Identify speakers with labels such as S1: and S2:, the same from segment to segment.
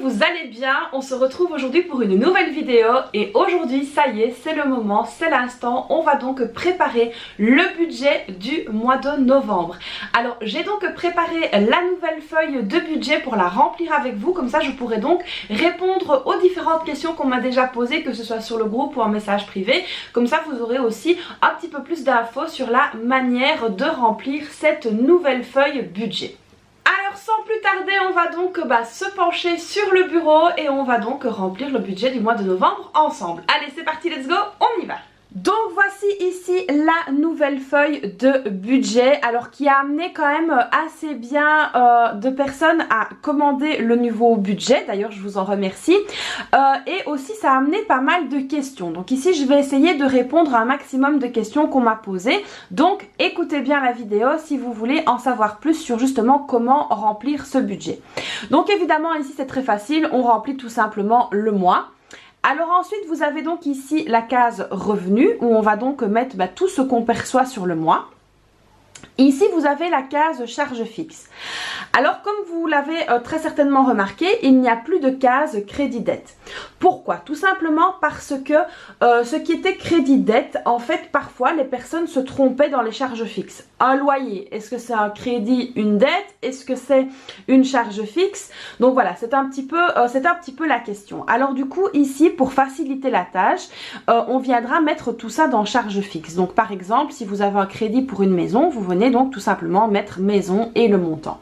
S1: vous allez bien. On se retrouve aujourd'hui pour une nouvelle vidéo et aujourd'hui ça y est, c'est le moment, c'est l'instant. On va donc préparer le budget du mois de novembre. Alors j'ai donc préparé la nouvelle feuille de budget pour la remplir avec vous, comme ça je pourrai donc répondre aux différentes questions qu'on m'a déjà posées, que ce soit sur le groupe ou en message privé. Comme ça vous aurez aussi un petit peu plus d'infos sur la manière de remplir cette nouvelle feuille budget. Alors sans plus tarder, on va donc se pencher sur le bureau et on va donc remplir le budget du mois de novembre ensemble. Allez, c'est parti, let's go, on y va. Donc voici ici la nouvelle feuille de budget, alors qui a amené quand même assez bien de personnes à commander le nouveau budget, d'ailleurs je vous en remercie, et aussi ça a amené pas mal de questions. Donc ici je vais essayer de répondre à un maximum de questions qu'on m'a posées, donc écoutez bien la vidéo si vous voulez en savoir plus sur justement comment remplir ce budget. Donc évidemment ici c'est très facile, on remplit tout simplement le mois. Alors ensuite vous avez donc ici la case revenus où on va donc mettre tout ce qu'on perçoit sur le mois. Ici vous avez la case charge fixe. Alors comme vous l'avez très certainement remarqué, il n'y a plus de case crédit dette. Pourquoi? Tout simplement parce que ce qui était crédit dette, en fait parfois les personnes se trompaient dans les charges fixes. Un loyer, est-ce que c'est un crédit, une dette? Est-ce que c'est une charge fixe? Donc voilà, c'est un petit peu la question. Alors du coup ici pour faciliter la tâche, on viendra mettre tout ça dans charge fixe. Donc par exemple si vous avez un crédit pour une maison, vous venez donc tout simplement mettre maison et le montant.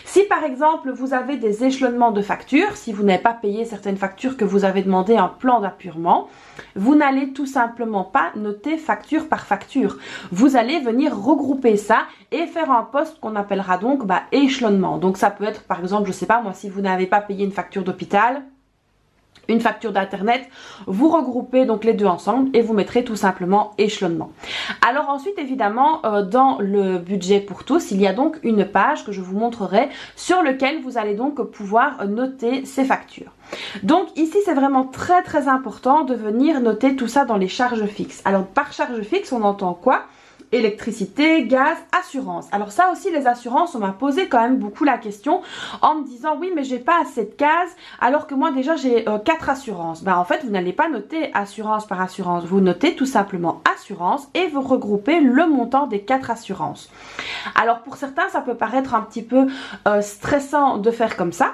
S1: Si par exemple vous avez des échelonnements de factures, si vous n'avez pas payé certaines factures que vous avez demandé un plan d'appurement, vous n'allez tout simplement pas noter facture par facture. Vous allez venir regrouper ça et faire un poste qu'on appellera donc échelonnement. Donc ça peut être par exemple, je sais pas moi, si vous n'avez pas payé une facture d'hôpital, une facture d'internet, vous regroupez donc les deux ensemble et vous mettrez tout simplement échelonnement. Alors ensuite évidemment dans le budget pour tous, il y a donc une page que je vous montrerai sur laquelle vous allez donc pouvoir noter ces factures. Donc ici c'est vraiment très important de venir noter tout ça dans les charges fixes. Alors par charge fixe on entend quoi? Électricité, gaz, assurance. Alors ça aussi les assurances, on m'a posé quand même beaucoup la question en me disant oui mais j'ai pas assez de cases alors que moi déjà j'ai 4 assurances. En fait vous n'allez pas noter assurance par assurance, vous notez tout simplement assurance et vous regroupez le montant des 4 assurances. Alors pour certains ça peut paraître un petit peu stressant de faire comme ça.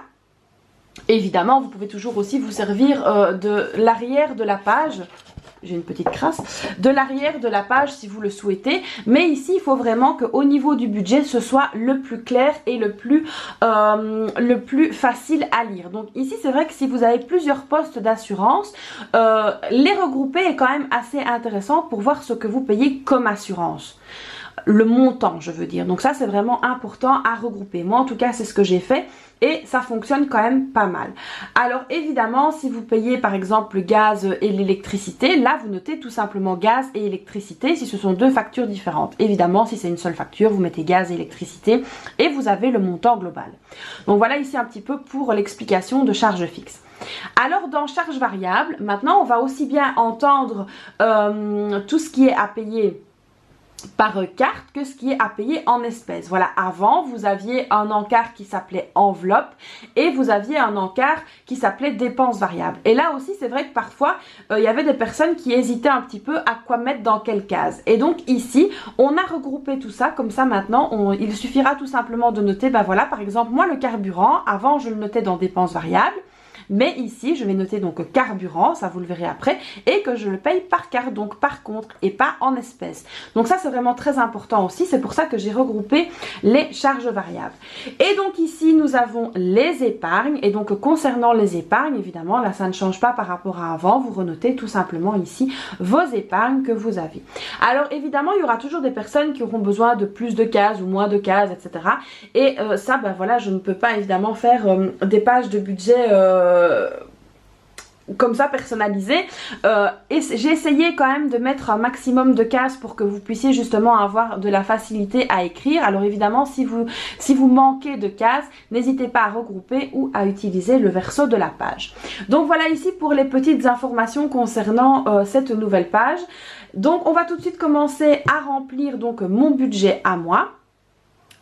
S1: Évidemment vous pouvez toujours aussi vous servir de l'arrière de la page. J'ai une petite crasse, de l'arrière de la page si vous le souhaitez, mais ici il faut vraiment qu'au niveau du budget ce soit le plus clair et le plus facile à lire. Donc ici c'est vrai que si vous avez plusieurs postes d'assurance, les regrouper est quand même assez intéressant pour voir ce que vous payez comme assurance. Le montant je veux dire, donc ça c'est vraiment important à regrouper. Moi en tout cas c'est ce que j'ai fait et ça fonctionne quand même pas mal. Alors évidemment si vous payez par exemple le gaz et l'électricité, là vous notez tout simplement gaz et électricité si ce sont deux factures différentes. Évidemment si c'est une seule facture vous mettez gaz et électricité et vous avez le montant global. Donc voilà ici un petit peu pour l'explication de charge fixe. Alors dans charge variable, maintenant on va aussi bien entendre tout ce qui est à payer par carte que ce qui est à payer en espèces. Voilà, avant vous aviez un encart qui s'appelait enveloppe et vous aviez un encart qui s'appelait dépenses variables. Et là aussi c'est vrai que parfois il y avait des personnes qui hésitaient un petit peu à quoi mettre dans quelle case. Et donc ici on a regroupé tout ça, comme ça maintenant il suffira tout simplement de noter, voilà par exemple moi le carburant, avant je le notais dans dépenses variables. Mais ici je vais noter donc carburant, ça vous le verrez après, et que je le paye par carte, donc par contre et pas en espèces. Donc ça c'est vraiment très important aussi, c'est pour ça que j'ai regroupé les charges variables. Et donc ici nous avons les épargnes, et donc concernant les épargnes évidemment là ça ne change pas par rapport à avant, vous renotez tout simplement ici vos épargnes que vous avez. Alors évidemment il y aura toujours des personnes qui auront besoin de plus de cases ou moins de cases etc. Et ça voilà je ne peux pas évidemment faire des pages de budget comme ça personnalisé et j'ai essayé quand même de mettre un maximum de cases pour que vous puissiez justement avoir de la facilité à écrire. Alors évidemment si vous manquez de cases, n'hésitez pas à regrouper ou à utiliser le verso de la page. Donc voilà ici pour les petites informations concernant cette nouvelle page. Donc on va tout de suite commencer à remplir donc mon budget à moi.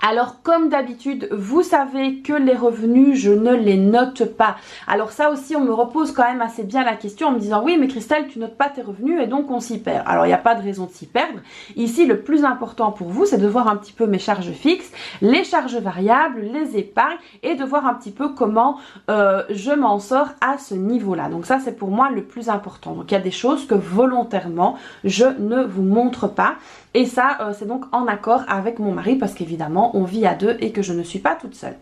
S1: Alors comme d'habitude, vous savez que les revenus, je ne les note pas. Alors ça aussi, on me repose quand même assez bien la question en me disant oui mais Christelle, tu notes pas tes revenus et donc on s'y perd. Alors il n'y a pas de raison de s'y perdre. Ici, le plus important pour vous, c'est de voir un petit peu mes charges fixes, les charges variables, les épargnes et de voir un petit peu comment je m'en sors à ce niveau-là. Donc ça, c'est pour moi le plus important. Donc il y a des choses que volontairement, je ne vous montre pas. Et ça, c'est donc en accord avec mon mari parce qu'évidemment, on vit à deux et que je ne suis pas toute seule.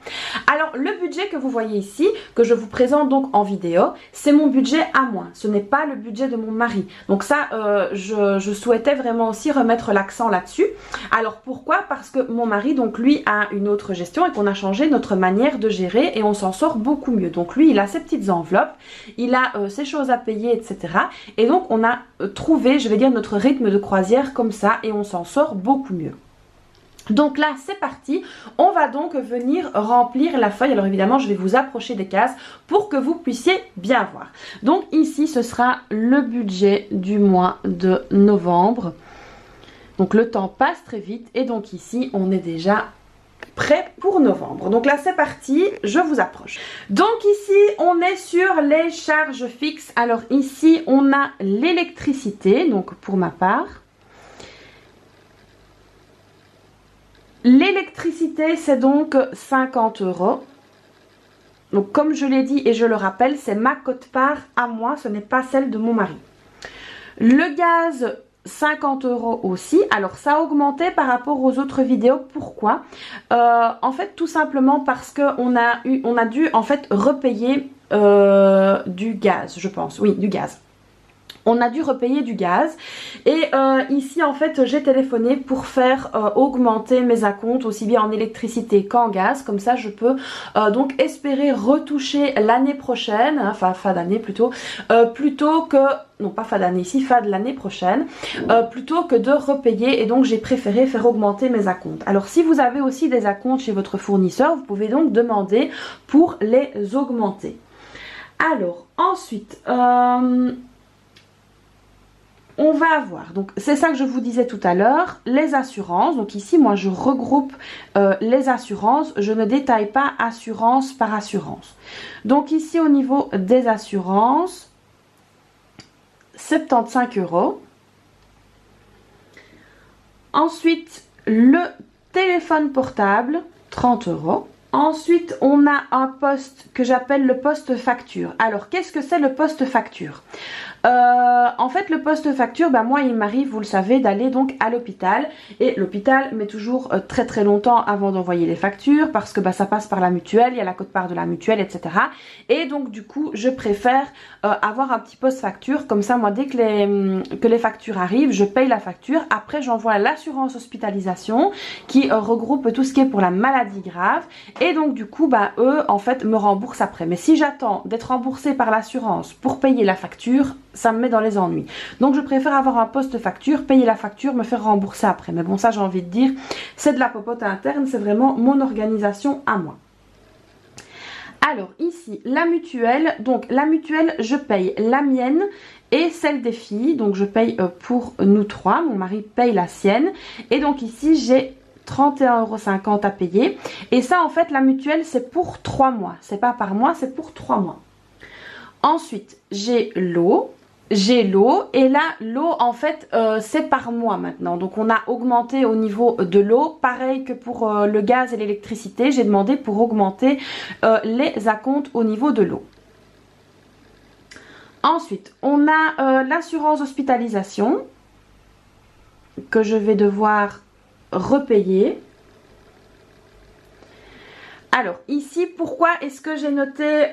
S1: Alors, le budget que vous voyez ici, que je vous présente donc en vidéo, c'est mon budget à moi. Ce n'est pas le budget de mon mari. Donc ça, je souhaitais vraiment aussi remettre l'accent là-dessus. Alors, pourquoi? Parce que mon mari, donc lui, a une autre gestion et qu'on a changé notre manière de gérer et on s'en sort beaucoup mieux. Donc lui, il a ses petites enveloppes, il a ses choses à payer, etc. Et donc, on a trouvé, je vais dire, notre rythme de croisière comme ça et on s'en sort beaucoup mieux. Donc là, c'est parti. On va donc venir remplir la feuille. Alors évidemment, je vais vous approcher des cases pour que vous puissiez bien voir. Donc ici, ce sera le budget du mois de novembre. Donc le temps passe très vite et donc ici, on est déjà prêt pour novembre. Donc là, c'est parti. Je vous approche. Donc ici, on est sur les charges fixes. Alors ici, on a l'électricité, donc pour ma part. L'électricité, c'est donc 50 €. Donc, comme je l'ai dit et je le rappelle, c'est ma quote-part à moi, ce n'est pas celle de mon mari. Le gaz, 50 € aussi. Alors, ça a augmenté par rapport aux autres vidéos. Pourquoi? En fait, tout simplement parce qu'on a dû en fait repayer du gaz, je pense. Oui, du gaz. On a dû repayer du gaz et ici en fait j'ai téléphoné pour faire augmenter mes acomptes aussi bien en électricité qu'en gaz, comme ça je peux donc espérer retoucher l'année prochaine, hein, enfin fin d'année plutôt que, non pas fin d'année ici, fin de l'année prochaine, plutôt que de repayer et donc j'ai préféré faire augmenter mes acomptes. Alors si vous avez aussi des acomptes chez votre fournisseur, vous pouvez donc demander pour les augmenter. Alors ensuite... on va avoir, donc c'est ça que je vous disais tout à l'heure, les assurances. Donc ici, moi, je regroupe les assurances. Je ne détaille pas assurance par assurance. Donc ici, au niveau des assurances, 75 €. Ensuite, le téléphone portable, 30 €. Ensuite, on a un poste que j'appelle le poste facture. Alors, qu'est-ce que c'est le poste facture? En fait, le poste facture, ben moi il m'arrive, vous le savez, d'aller donc à l'hôpital et l'hôpital met toujours très très longtemps avant d'envoyer les factures parce que ça passe par la mutuelle, il y a la quote-part de la mutuelle, etc. Et donc du coup, je préfère avoir un petit poste facture, comme ça moi dès que les factures arrivent, je paye la facture, après j'envoie l'assurance hospitalisation qui regroupe tout ce qui est pour la maladie grave et donc du coup, eux en fait me remboursent après. Mais si j'attends d'être remboursée par l'assurance pour payer la facture, ça me met dans les ennuis. Donc je préfère avoir un poste facture, payer la facture, me faire rembourser après. Mais bon, ça j'ai envie de dire, c'est de la popote interne, c'est vraiment mon organisation à moi. Alors ici, la mutuelle. Donc la mutuelle, je paye la mienne et celle des filles. Donc je paye pour nous trois, mon mari paye la sienne. Et donc ici, j'ai 31,50 € à payer. Et ça en fait, la mutuelle, c'est pour 3 mois. C'est pas par mois, c'est pour 3 mois. Ensuite, j'ai l'eau. Et là l'eau en fait c'est par mois maintenant, donc on a augmenté au niveau de l'eau, pareil que pour le gaz et l'électricité, j'ai demandé pour augmenter les acomptes au niveau de l'eau. Ensuite on a l'assurance hospitalisation que je vais devoir repayer. Alors ici, pourquoi est-ce que j'ai noté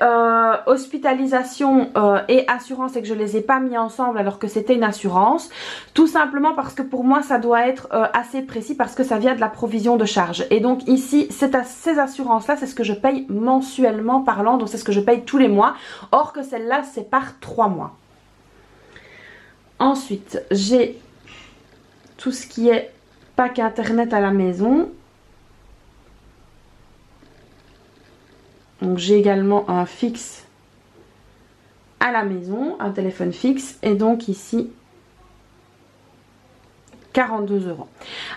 S1: hospitalisation et assurance et que je ne les ai pas mis ensemble alors que c'était une assurance? Tout simplement parce que pour moi ça doit être assez précis parce que ça vient de la provision de charge. Et donc ici, ces assurances-là, c'est ce que je paye mensuellement parlant, donc c'est ce que je paye tous les mois. Or que celle-là, c'est par 3 mois. Ensuite, j'ai tout ce qui est pack internet à la maison. Donc j'ai également un fixe à la maison, un téléphone fixe et donc ici 42 €.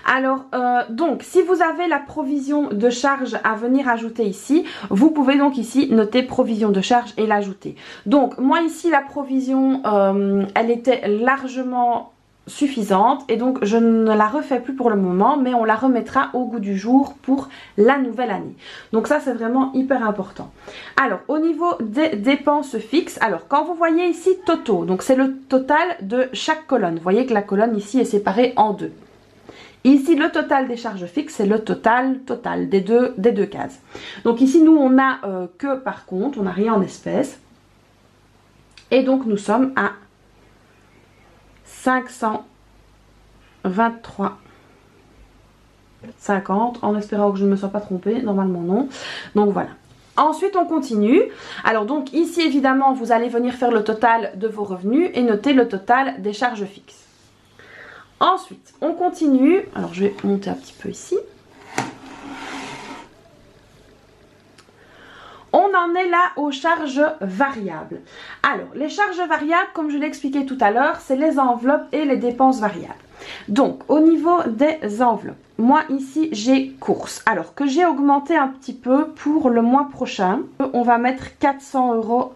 S1: Alors donc si vous avez la provision de charge à venir ajouter ici, vous pouvez donc ici noter provision de charge et l'ajouter. Donc moi ici la provision elle était largement suffisante et donc je ne la refais plus pour le moment, mais on la remettra au goût du jour pour la nouvelle année. Donc ça c'est vraiment hyper important. Alors au niveau des dépenses fixes, alors quand vous voyez ici totaux, donc c'est le total de chaque colonne. Vous voyez que la colonne ici est séparée en deux. Ici le total des charges fixes, c'est le total des deux cases. Donc ici nous on a que par compte, on n'a rien en espèces. Et donc nous sommes à 523,50 en espérant que je ne me sois pas trompée, normalement non. Donc voilà. Ensuite on continue. Alors donc ici évidemment vous allez venir faire le total de vos revenus et noter le total des charges fixes. Ensuite on continue. Alors je vais monter un petit peu ici. On en est là aux charges variables. Alors, les charges variables, comme je l'ai expliqué tout à l'heure, c'est les enveloppes et les dépenses variables. Donc, au niveau des enveloppes, moi ici, j'ai courses. Alors, que j'ai augmenté un petit peu pour le mois prochain. On va mettre 400 €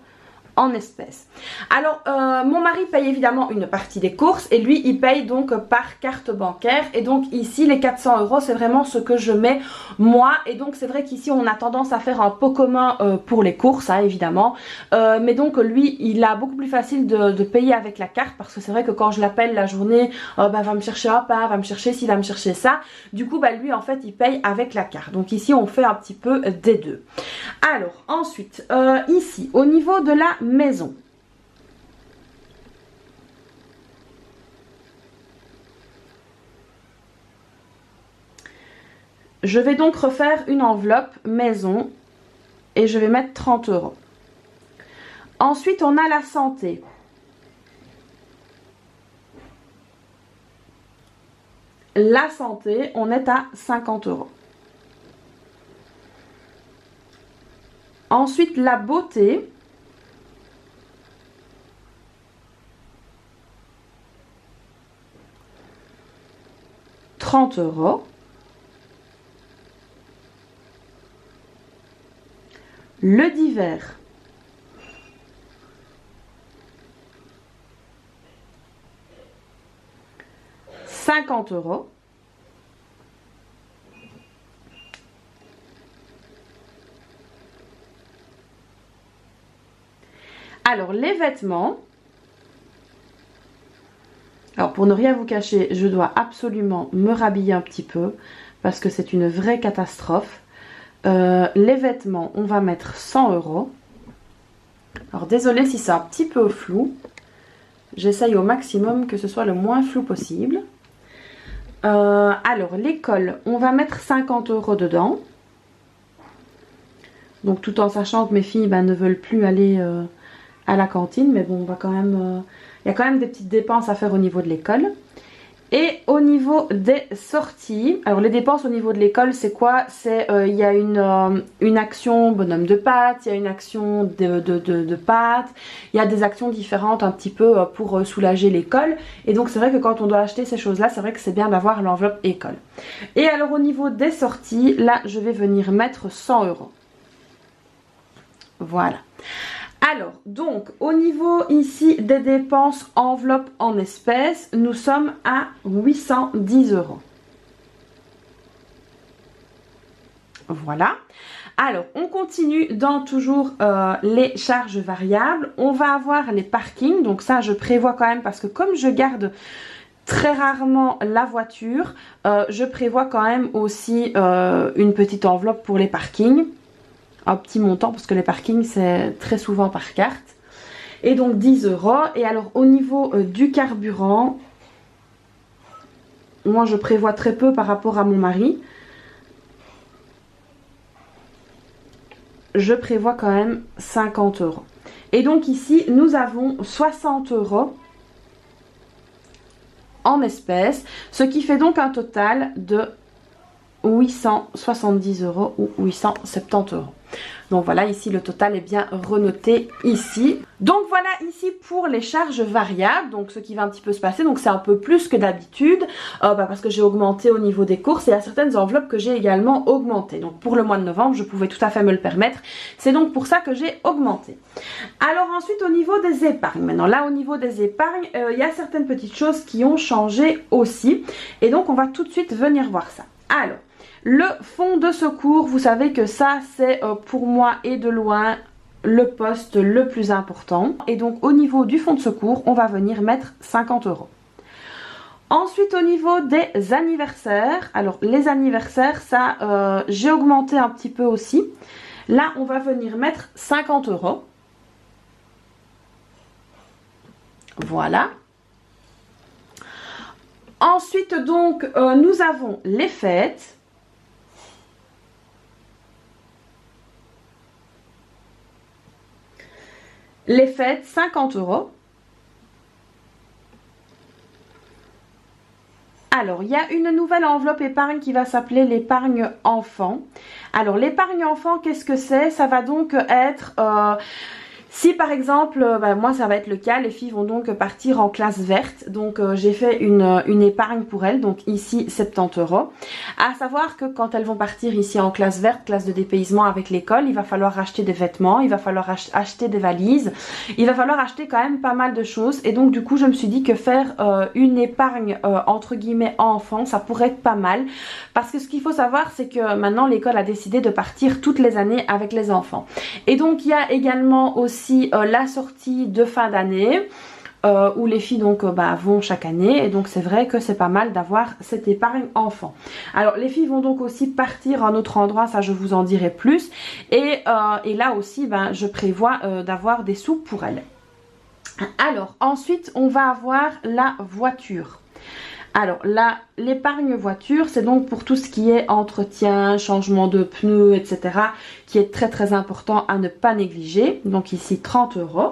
S1: en espèces. Alors mon mari paye évidemment une partie des courses et lui il paye donc par carte bancaire et donc ici les 400 € c'est vraiment ce que je mets moi et donc c'est vrai qu'ici on a tendance à faire un pot commun pour les courses hein, évidemment mais donc lui il a beaucoup plus facile de payer avec la carte parce que c'est vrai que quand je l'appelle la journée va me chercher un pain, va me chercher ci, va me chercher ça, du coup lui en fait il paye avec la carte, donc ici on fait un petit peu des deux. Alors ensuite ici au niveau de la maison, je vais donc refaire une enveloppe maison et je vais mettre 30 €. Ensuite on a la santé. La santé, on est à 50 €. Ensuite la beauté. €30. Le divers. €50. Alors les vêtements. Alors pour ne rien vous cacher, je dois absolument me rhabiller un petit peu parce que c'est une vraie catastrophe. Les vêtements, on va mettre 100 €. Alors désolée si c'est un petit peu flou. J'essaye au maximum que ce soit le moins flou possible. Alors l'école, on va mettre 50 € dedans. Donc tout en sachant que mes filles ne veulent plus aller à la cantine. Mais bon, on va quand même... il y a quand même des petites dépenses à faire au niveau de l'école. Et au niveau des sorties, alors les dépenses au niveau de l'école c'est quoi? C'est il y a une action bonhomme de pâtes, il y a une action de pâtes, il y a des actions différentes un petit peu pour soulager l'école. Et donc c'est vrai que quand on doit acheter ces choses là, c'est vrai que c'est bien d'avoir l'enveloppe école. Et alors au niveau des sorties, là je vais venir mettre 100 €. Voilà. Alors, donc, au niveau ici des dépenses enveloppe en espèces, nous sommes à 810 €. Voilà. Alors, on continue dans toujours les charges variables. On va avoir les parkings. Donc ça, je prévois quand même parce que comme je garde très rarement la voiture, je prévois quand même aussi une petite enveloppe pour les parkings. Un petit montant parce que les parkings c'est très souvent par carte. Et donc 10 €. Et alors au niveau du carburant, moi je prévois très peu par rapport à mon mari. Je prévois quand même 50 €. Et donc ici nous avons 60 € en espèces. Ce qui fait donc un total de 870 € ou 870 €. Donc voilà, ici le total est bien renoté ici. Donc voilà ici pour les charges variables, donc ce qui va un petit peu se passer, donc c'est un peu plus que d'habitude, parce que j'ai augmenté au niveau des courses et il y a certaines enveloppes que j'ai également augmentées. Donc pour le mois de novembre, je pouvais tout à fait me le permettre, c'est donc pour ça que j'ai augmenté. Alors ensuite au niveau des épargnes, maintenant là au niveau des épargnes, il y a certaines petites choses qui ont changé aussi et donc on va tout de suite venir voir ça. Alors, le fonds de secours, vous savez que ça c'est pour moi et de loin le poste le plus important. Et donc au niveau du fonds de secours, on va venir mettre 50 €. Ensuite au niveau des anniversaires, alors les anniversaires, ça j'ai augmenté un petit peu aussi. Là on va venir mettre 50 €. Voilà. Ensuite donc nous avons les fêtes. Les fêtes, 50 €. Alors, il y a une nouvelle enveloppe épargne qui va s'appeler l'épargne enfant. Alors, l'épargne enfant, qu'est-ce que c'est? Ça va donc être... si par exemple, moi ça va être le cas, les filles vont donc partir en classe verte, donc j'ai fait une épargne pour elles, donc ici 70 €. À savoir que quand elles vont partir ici en classe verte, classe de dépaysement avec l'école, il va falloir acheter des vêtements, il va falloir acheter des valises, il va falloir acheter quand même pas mal de choses et donc du coup je me suis dit que faire une épargne entre guillemets enfant, ça pourrait être pas mal parce que ce qu'il faut savoir c'est que maintenant l'école a décidé de partir toutes les années avec les enfants et donc il y a également aussi la sortie de fin d'année où les filles donc vont chaque année et donc c'est vrai que c'est pas mal d'avoir cette épargne enfant. Alors les filles vont donc aussi partir à un autre endroit, ça je vous en dirai plus et là aussi je prévois d'avoir des sous pour elles. Alors ensuite on va avoir la voiture. Alors là, l'épargne voiture, c'est donc pour tout ce qui est entretien, changement de pneus, etc. qui est très très important à ne pas négliger. Donc ici 30 €.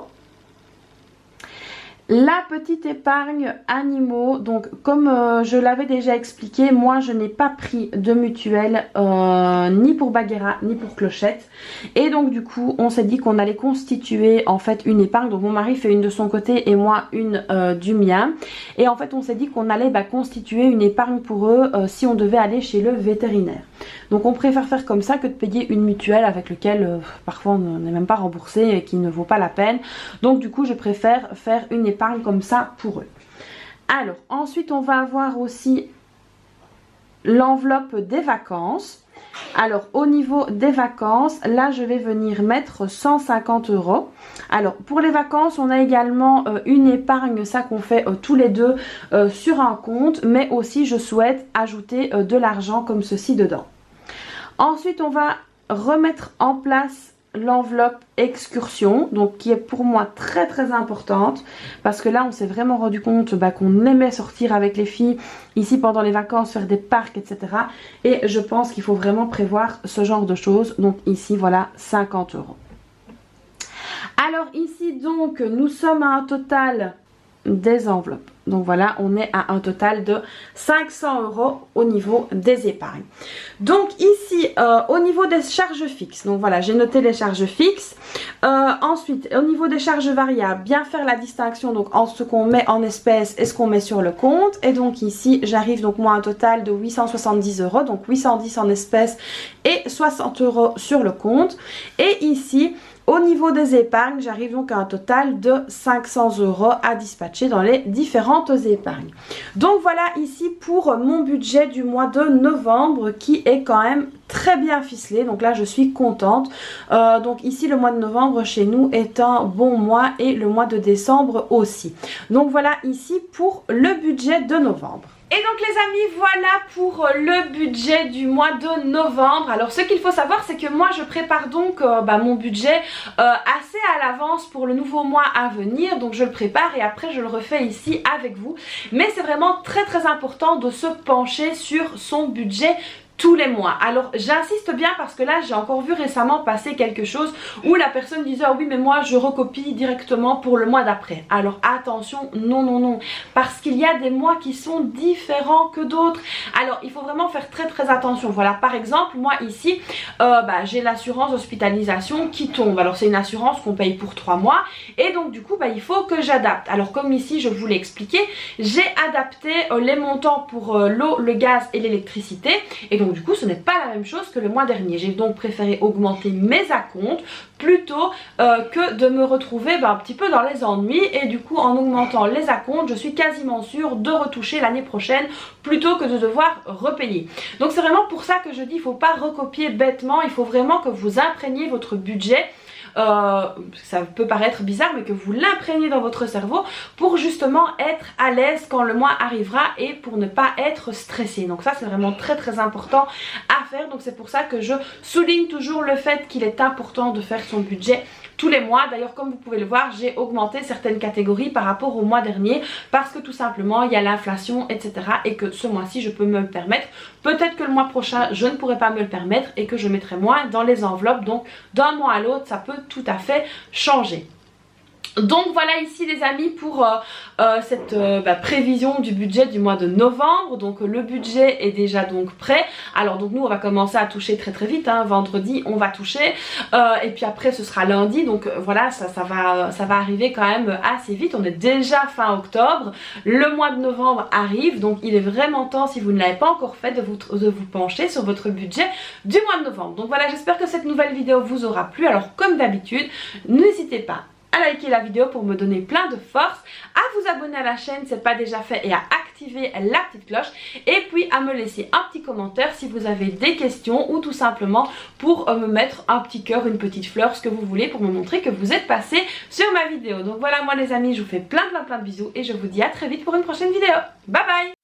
S1: La petite épargne animaux, donc comme je l'avais déjà expliqué, moi je n'ai pas pris de mutuelle ni pour Bagheera ni pour Clochette et donc du coup on s'est dit qu'on allait constituer en fait une épargne, donc mon mari fait une de son côté et moi une du mien et en fait on s'est dit qu'on allait constituer une épargne pour eux si on devait aller chez le vétérinaire. Donc on préfère faire comme ça que de payer une mutuelle avec laquelle parfois on n'est même pas remboursé et qui ne vaut pas la peine. Donc du coup je préfère faire une épargne comme ça pour eux. Alors ensuite on va avoir aussi l'enveloppe des vacances. Alors au niveau des vacances, là je vais venir mettre 150 €. Alors pour les vacances on a également une épargne, ça qu'on fait tous les deux sur un compte, mais aussi je souhaite ajouter de l'argent comme ceci dedans. Ensuite on va remettre en place l'enveloppe excursion, donc qui est pour moi très très importante parce que là on s'est vraiment rendu compte qu'on aimait sortir avec les filles ici pendant les vacances, faire des parcs, etc. Et je pense qu'il faut vraiment prévoir ce genre de choses. Donc ici voilà 50 €. Alors ici donc nous sommes à un total des enveloppes. Donc voilà, on est à un total de 500 € au niveau des épargnes. Donc ici, au niveau des charges fixes, donc voilà, j'ai noté les charges fixes. Ensuite, au niveau des charges variables, bien faire la distinction donc entre ce qu'on met en espèces et ce qu'on met sur le compte. Et donc ici, j'arrive donc moi à un total de 870 €, donc 810 en espèces et 60 € sur le compte. Et ici, au niveau des épargnes, j'arrive donc à un total de 500 € à dispatcher dans les différentes épargnes. Donc voilà ici pour mon budget du mois de novembre qui est quand même très bien ficelé. Donc là je suis contente. Donc ici le mois de novembre chez nous est un bon mois et le mois de décembre aussi. Donc voilà ici pour le budget de novembre. Et donc les amis, voilà pour le budget du mois de novembre. Alors ce qu'il faut savoir c'est que moi je prépare donc mon budget assez à l'avance pour le nouveau mois à venir. Donc je le prépare et après je le refais ici avec vous. Mais c'est vraiment très très important de se pencher sur son budget tous les mois. Alors j'insiste bien parce que là j'ai encore vu récemment passer quelque chose où la personne disait ah oui mais moi je recopie directement pour le mois d'après. Alors attention, non non non, parce qu'il y a des mois qui sont différents que d'autres. Alors il faut vraiment faire très attention. Voilà, par exemple moi ici j'ai l'assurance hospitalisation qui tombe. Alors c'est une assurance qu'on paye pour 3 mois et donc du coup il faut que j'adapte. Alors comme ici je vous l'ai expliqué, j'ai adapté les montants pour l'eau, le gaz et l'électricité et donc du coup ce n'est pas la même chose que le mois dernier. J'ai donc préféré augmenter mes acomptes plutôt que de me retrouver un petit peu dans les ennuis et du coup en augmentant les acomptes je suis quasiment sûre de retoucher l'année prochaine plutôt que de devoir repayer. Donc c'est vraiment pour ça que je dis il ne faut pas recopier bêtement, il faut vraiment que vous imprégniez votre budget. Ça peut paraître bizarre mais que vous l'imprégnez dans votre cerveau pour justement être à l'aise quand le mois arrivera et pour ne pas être stressé. Donc ça c'est vraiment très important à faire, donc c'est pour ça que je souligne toujours le fait qu'il est important de faire son budget tous les mois. D'ailleurs comme vous pouvez le voir j'ai augmenté certaines catégories par rapport au mois dernier parce que tout simplement il y a l'inflation etc et que ce mois-ci je peux me le permettre. Peut-être que le mois prochain je ne pourrai pas me le permettre et que je mettrai moins dans les enveloppes, donc d'un mois à l'autre ça peut tout à fait changer. Donc voilà ici les amis pour cette prévision du budget du mois de novembre. Donc le budget est déjà donc prêt. Alors donc nous on va commencer à toucher très vite, hein. Vendredi on va toucher et puis après ce sera lundi. Donc voilà ça va arriver quand même assez vite. On est déjà fin octobre, le mois de novembre arrive, donc il est vraiment temps si vous ne l'avez pas encore fait de vous pencher sur votre budget du mois de novembre. Donc voilà, j'espère que cette nouvelle vidéo vous aura plu. Alors comme d'habitude n'hésitez pas à liker la vidéo pour me donner plein de force, à vous abonner à la chaîne si ce n'est pas déjà fait et à activer la petite cloche et puis à me laisser un petit commentaire si vous avez des questions ou tout simplement pour me mettre un petit cœur, une petite fleur, ce que vous voulez pour me montrer que vous êtes passé sur ma vidéo. Donc voilà moi les amis, je vous fais plein de bisous et je vous dis à très vite pour une prochaine vidéo. Bye bye.